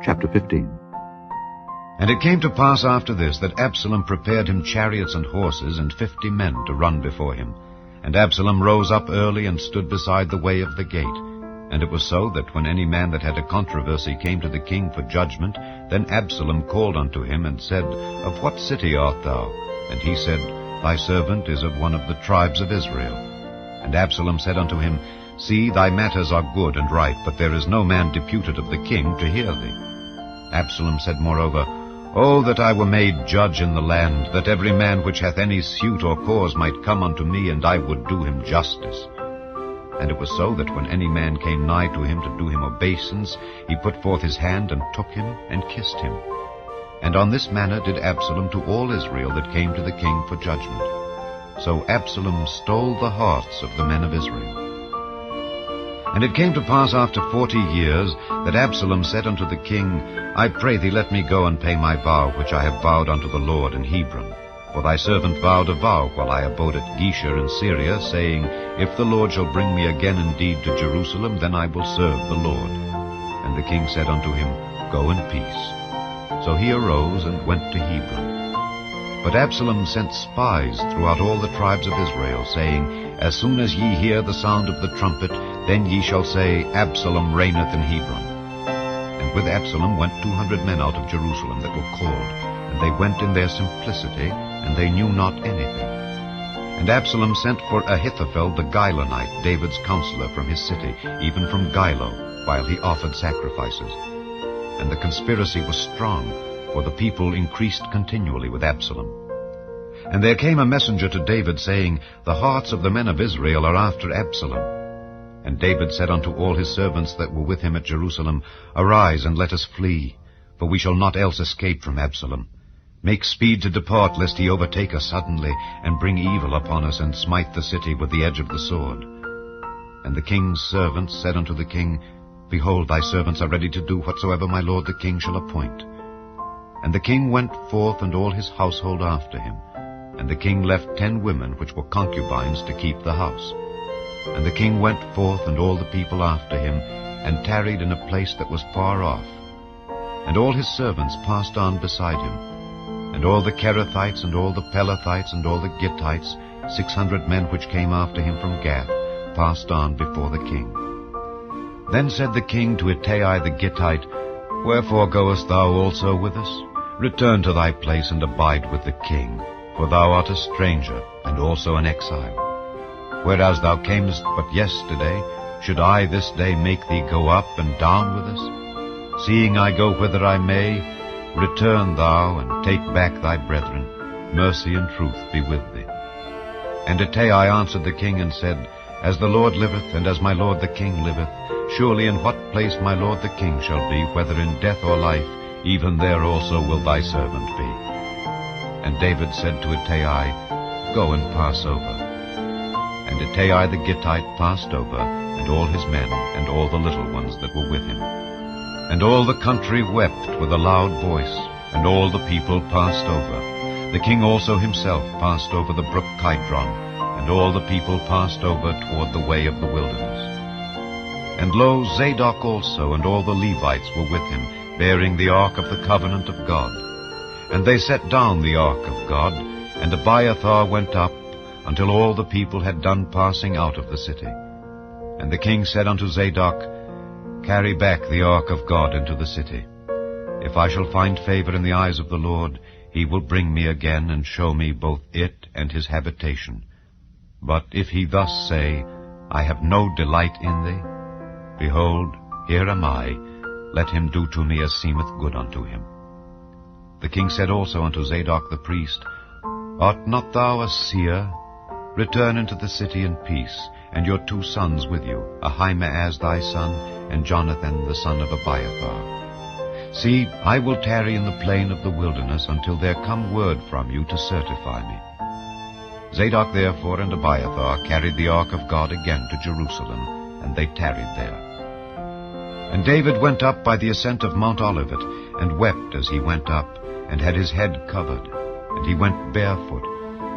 Chapter 15. And it came to pass after this that Absalom prepared him chariots and horses and 50 men to run before him. And Absalom rose up early and stood beside the way of the gate. And it was so that when any man that had a controversy came to the king for judgment, then Absalom called unto him and said, Of what city art thou? And he said, Thy servant is of one of the tribes of Israel. And Absalom said unto him, See, thy matters are good and right, but there is no man deputed of the king to hear thee. Absalom said moreover, O that I were made judge in the land, that every man which hath any suit or cause might come unto me, and I would do him justice. And it was so that when any man came nigh to him to do him obeisance, he put forth his hand and took him and kissed him. And on this manner did Absalom to all Israel that came to the king for judgment. So Absalom stole the hearts of the men of Israel. And it came to pass after 40 years that Absalom said unto the king, I pray thee, let me go and pay my vow which I have vowed unto the Lord in Hebron. For thy servant vowed a vow while I abode at Geshur in Syria, saying, If the Lord shall bring me again indeed to Jerusalem, then I will serve the Lord. And the king said unto him, Go in peace. So he arose and went to Hebron. But Absalom sent spies throughout all the tribes of Israel, saying, As soon as ye hear the sound of the trumpet, then ye shall say, Absalom reigneth in Hebron. And with Absalom went 200 men out of Jerusalem that were called, and they went in their simplicity, and they knew not anything. And Absalom sent for Ahithophel the Gilonite, David's counselor, from his city, even from Gilo, while he offered sacrifices. And the conspiracy was strong, for the people increased continually with Absalom. And there came a messenger to David, saying, The hearts of the men of Israel are after Absalom. And David said unto all his servants that were with him at Jerusalem, Arise, and let us flee, for we shall not else escape from Absalom. Make speed to depart, lest he overtake us suddenly, and bring evil upon us, and smite the city with the edge of the sword. And the king's servants said unto the king, Behold, thy servants are ready to do whatsoever my lord the king shall appoint. And the king went forth, and all his household after him. And the king left 10 women which were concubines to keep the house. And the king went forth, and all the people after him, and tarried in a place that was far off. And all his servants passed on beside him. And all the Kerethites, and all the Pelethites, and all the Gittites, 600 men which came after him from Gath, passed on before the king. Then said the king to Ittai the Gittite, Wherefore goest thou also with us? Return to thy place, and abide with the king, for thou art a stranger, and also an exile. Whereas thou camest but yesterday, should I this day make thee go up and down with us? Seeing I go whither I may, return thou, and take back thy brethren. Mercy and truth be with thee. And Ittai answered the king and said, As the Lord liveth, and as my lord the king liveth, surely in what place my lord the king shall be, whether in death or life, even there also will thy servant be. And David said to Ittai, Go and pass over. And Ittai the Gittite passed over, and all his men, and all the little ones that were with him. And all the country wept with a loud voice, and all the people passed over. The king also himself passed over the brook Kidron, and all the people passed over toward the way of the wilderness. And lo, Zadok also and all the Levites were with him, bearing the ark of the covenant of God. And they set down the ark of God, and Abiathar went up, until all the people had done passing out of the city. And the king said unto Zadok, Carry back the ark of God into the city. If I shall find favor in the eyes of the Lord, he will bring me again, and show me both it and his habitation. But if he thus say, I have no delight in thee, behold, here am I, let him do to me as seemeth good unto him. The king said also unto Zadok the priest, Art not thou a seer? Return into the city in peace, and your 2 sons with you, Ahimaaz thy son, and Jonathan the son of Abiathar. See, I will tarry in the plain of the wilderness until there come word from you to certify me. Zadok therefore and Abiathar carried the ark of God again to Jerusalem, and they tarried there. And David went up by the ascent of Mount Olivet, and wept as he went up, and had his head covered, and he went barefoot.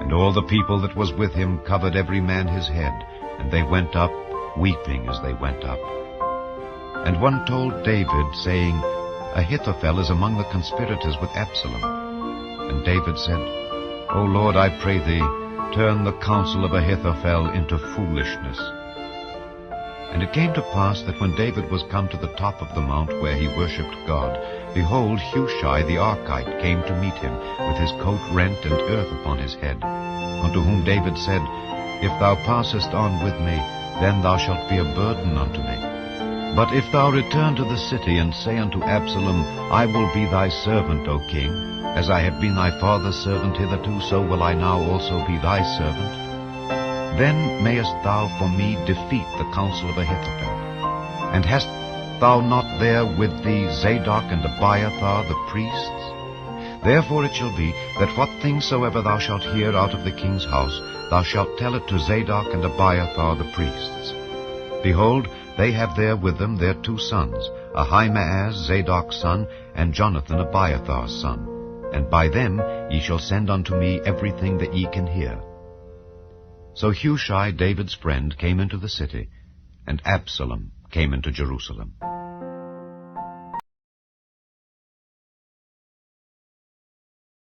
And all the people that was with him covered every man his head, and they went up, weeping as they went up. And one told David, saying, Ahithophel is among the conspirators with Absalom. And David said, O Lord, I pray thee, turn the counsel of Ahithophel into foolishness. And it came to pass that when David was come to the top of the mount where he worshipped God, behold, Hushai the Archite came to meet him, with his coat rent and earth upon his head. Unto whom David said, If thou passest on with me, then thou shalt be a burden unto me. But if thou return to the city, and say unto Absalom, I will be thy servant, O king, as I have been thy father's servant hitherto, so will I now also be thy servant. Then mayest thou for me defeat the counsel of Ahithophel. And hast thou not there with thee Zadok and Abiathar the priests? Therefore it shall be, that what things soever thou shalt hear out of the king's house, thou shalt tell it to Zadok and Abiathar the priests. Behold, they have there with them their 2 sons, Ahimaaz Zadok's son, and Jonathan Abiathar's son. And by them ye shall send unto me everything that ye can hear. So Hushai, David's friend, came into the city, and Absalom came into Jerusalem.